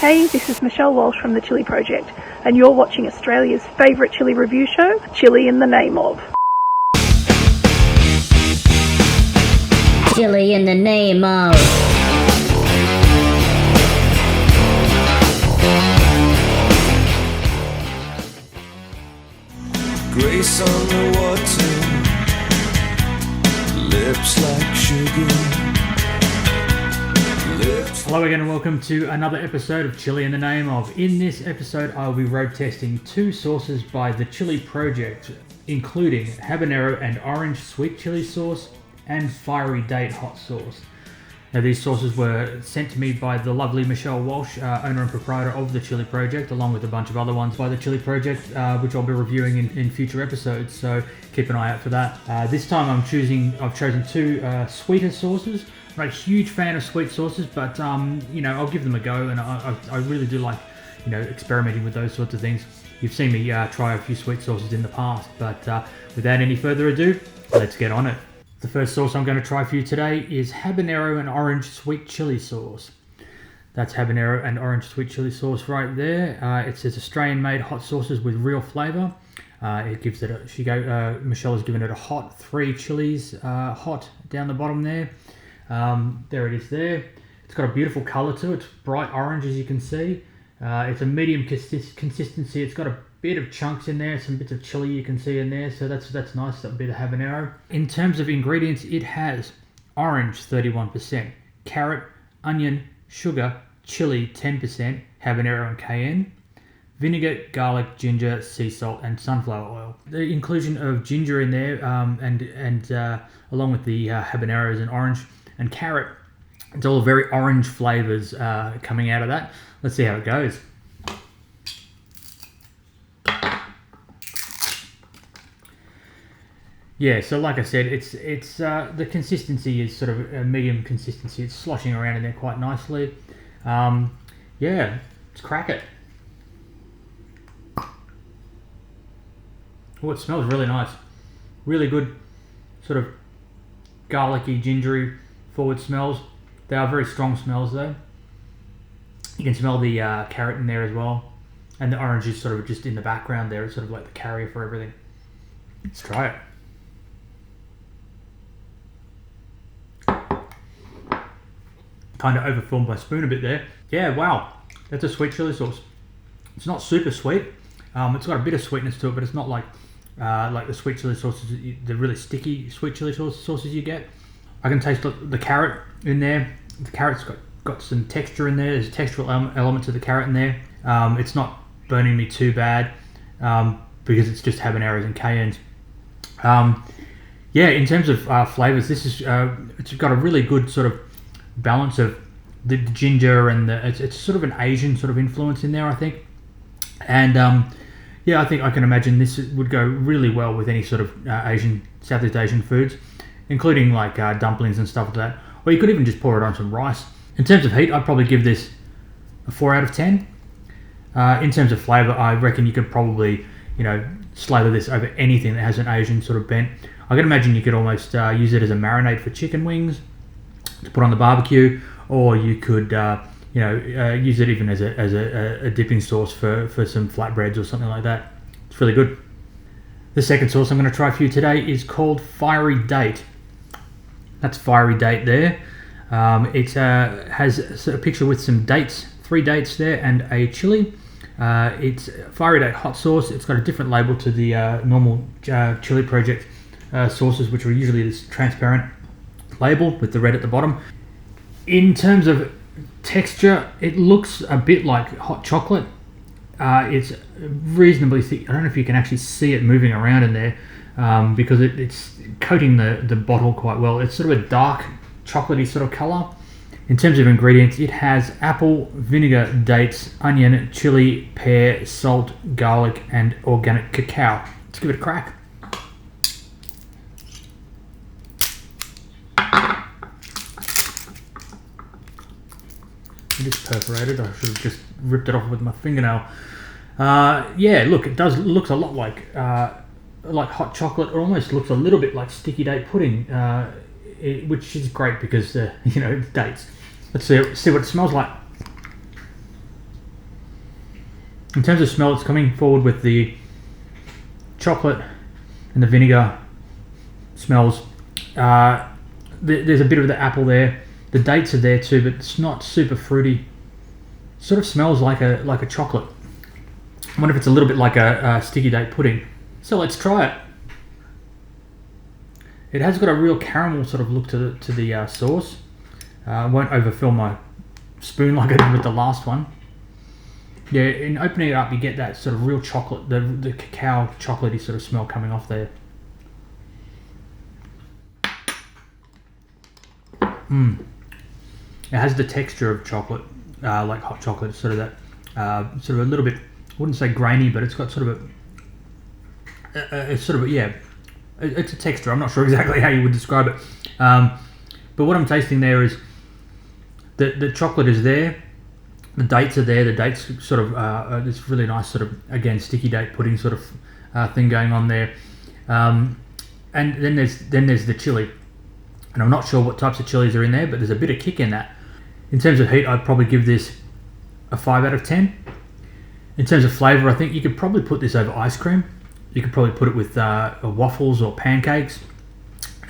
Hey, this is Michelle Walsh from the Chilli Project, and you're watching Australia's favourite chili review show, Chilli in the Name of. Chilli in the Name of. Grace on the water, lips like sugar. Hello again and welcome to another episode of Chilli in the Name of. In this episode I'll be road testing two sauces by the Chilli Project, including Habanero and Orange sweet chili sauce and Fiery Date hot sauce. Now these sauces were sent to me by the lovely Michelle Walsh, owner and proprietor of the Chilli Project, along with a bunch of other ones by the Chilli Project, which I'll be reviewing in future episodes, so keep an eye out for that. This time I've chosen two sweeter sauces. I'm not a huge fan of sweet sauces, but I'll give them a go, and I really do like, experimenting with those sorts of things. You've seen me try a few sweet sauces in the past, but without any further ado, let's get on it. The first sauce I'm going to try for you today is Habanero and Orange sweet chili sauce. That's Habanero and Orange sweet chili sauce right there. It says Australian-made hot sauces with real flavour. It gives it Michelle has given it a hot 3 chilies, hot down the bottom there. There it is there. It's got a beautiful colour to it. It's bright orange, as you can see. It's a medium consistency. It's got a bit of chunks in there, some bits of chili you can see in there, so that's nice, that bit of habanero. In terms of ingredients, it has orange 31%, carrot, onion, sugar, chili 10%, habanero and cayenne, vinegar, garlic, ginger, sea salt and sunflower oil. The inclusion of ginger in there and along with the habaneros and orange and carrot, it's all very orange flavours coming out of that. Let's see how it goes. Yeah, so like I said, it's the consistency is sort of a medium consistency. It's sloshing around in there quite nicely. Yeah, let's crack it. Oh, it smells really nice. Really good sort of garlicky, gingery forward smells. They are very strong smells though. You can smell the carrot in there as well. And the orange is sort of just in the background there. It's sort of like the carrier for everything. Let's try it. Kind of overfilled my spoon a bit there. Yeah, wow. That's a sweet chili sauce. It's not super sweet. It's got a bit of sweetness to it, but it's not like the sweet chili sauces, the really sticky sweet chili sauces you get. I can taste the carrot in there. The carrot's got some texture in there. There's a textural element to the carrot in there. It's not burning me too bad because it's just habaneros and cayennes. Yeah, in terms of flavors, this is it's got a really good sort of balance of the ginger and it's sort of an Asian sort of influence in there, I think. And yeah, I think I can imagine this would go really well with any sort of Southeast Asian foods, including like dumplings and stuff like that. Or you could even just pour it on some rice. In terms of heat, I'd probably give this a 4 out of 10. In terms of flavour, I reckon you could probably, slather this over anything that has an Asian sort of bent. I can imagine you could almost use it as a marinade for chicken wings to put on the barbecue, or you could use it even as a dipping sauce for some flatbreads or something like that. It's really good. The second sauce I'm going to try for you today is called Fiery Date. That's Fiery Date there. It has a picture with some dates, 3 dates there, and a chili. It's Fiery Date hot sauce. It's got a different label to the normal Chilli Project sauces, which are usually this transparent label with the red at the bottom. In terms of texture, it looks a bit like hot chocolate. It's reasonably thick. I don't know if you can actually see it moving around in there because it's coating the bottle quite well. It's sort of a dark chocolatey sort of colour. In terms of ingredients, it has apple, vinegar, dates, onion, chili, pear, salt, garlic and organic cacao. Let's give it a crack. It is perforated. I should have just ripped it off with my fingernail. Yeah, look, it looks a lot like hot chocolate. It almost looks a little bit like sticky date pudding, which is great because it's dates. Let's see what it smells like. In terms of smell, it's coming forward with the chocolate and the vinegar smells. There's a bit of the apple there. The dates are there too, but it's not super fruity. Sort of smells like a chocolate. I wonder if it's a little bit like a sticky date pudding. So let's try it. It has got a real caramel sort of look to the sauce. I won't overfill my spoon like I did with the last one. Yeah, in opening it up, you get that sort of real chocolate, the cacao chocolatey sort of smell coming off there. It has the texture of chocolate, like hot chocolate, sort of that, sort of a little bit, I wouldn't say grainy, but it's got sort of it's a texture. I'm not sure exactly how you would describe it. But what I'm tasting there is the chocolate is there, the dates are there. The dates sort of this really nice sort of, again, sticky date pudding sort of thing going on there. And then there's the chili, and I'm not sure what types of chilies are in there, but there's a bit of kick in that. In terms of heat, I'd probably give this a 5 out of 10. In terms of flavour, I think you could probably put this over ice cream. You could probably put it with waffles or pancakes.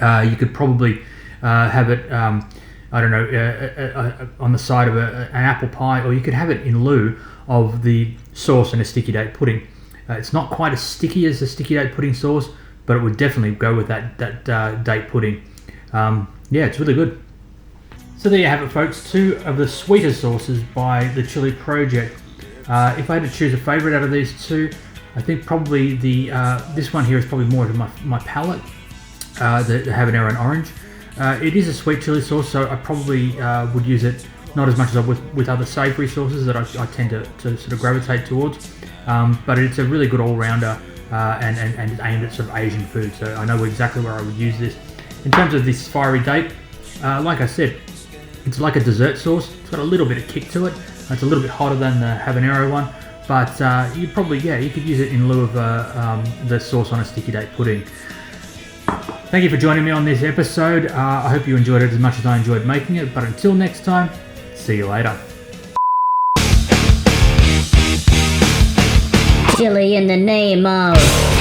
You could probably have it, I don't know, on the side of an apple pie, or you could have it in lieu of the sauce and a sticky date pudding. It's not quite as sticky as the sticky date pudding sauce, but it would definitely go with that date pudding. Yeah, it's really good. So there you have it, folks. 2 of the sweeter sauces by the Chilli Project. If I had to choose a favourite out of these 2, I think probably this one here is probably more to my palate, the Habanero Orange. It is a sweet chili sauce, so I probably would use it not as much as I would with other savoury sauces that I tend to sort of gravitate towards. But it's a really good all-rounder and it's aimed at sort of Asian food, so I know exactly where I would use this. In terms of this fiery date, like I said, it's like a dessert sauce. It's got a little bit of kick to it. It's a little bit hotter than the Habanero one, but you probably, you could use it in lieu of the sauce on a sticky date pudding. Thank you for joining me on this episode. I hope you enjoyed it as much as I enjoyed making it, but until next time, see you later. Chili in the name of...